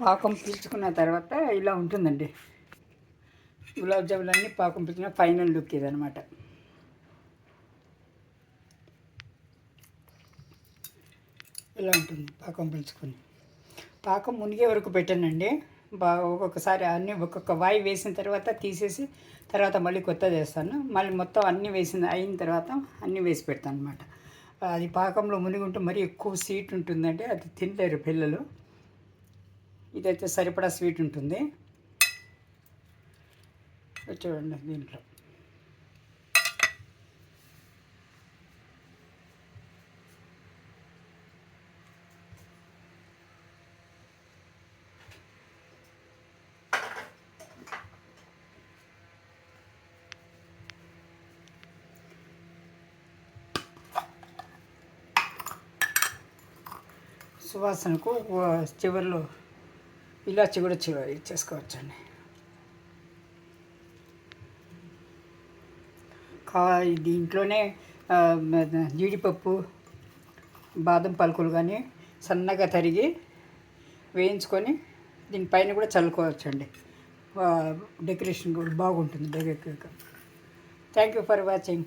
పాకం పీల్చుకున్న తర్వాత ఇలా ఉంటుందండి. గులాబ్ జాములు అన్నీ పాకం పీల్చుకున్న ఫైనల్ లుక్ ఇదనమాట. ఇలా ఉంటుంది పాకం పీల్చుకొని. పాకం మునిగే వరకు పెట్టానండి. బాగా ఒక్కొక్కసారి అన్నీ ఒక్కొక్క వాయి వేసిన తర్వాత తీసేసి తర్వాత మళ్ళీ కొత్తది వేస్తాను. మళ్ళీ మొత్తం అన్నీ అయిన తర్వాత అన్నీ వేసి పెడతాను అనమాట. అది పాకంలో మునిగి ఉంటే మరీ ఎక్కువ స్వీట్ ఉంటుందంటే అది తినలేరు పిల్లలు. ఇదైతే సరిపడా స్వీట్ ఉంటుంది. చూడండి దీంట్లో సువాసనకు చివరిలో ఇలాచి కూడా ఇచ్చేసుకోవచ్చండి. దీంట్లోనే జీడిపప్పు, బాదం పలుకులు కానీ సన్నగా తరిగి వేయించుకొని దీనిపైన కూడా చల్లుకోవచ్చండి. డెకరేషన్ కూడా బాగుంటుంది. Thank you for watching.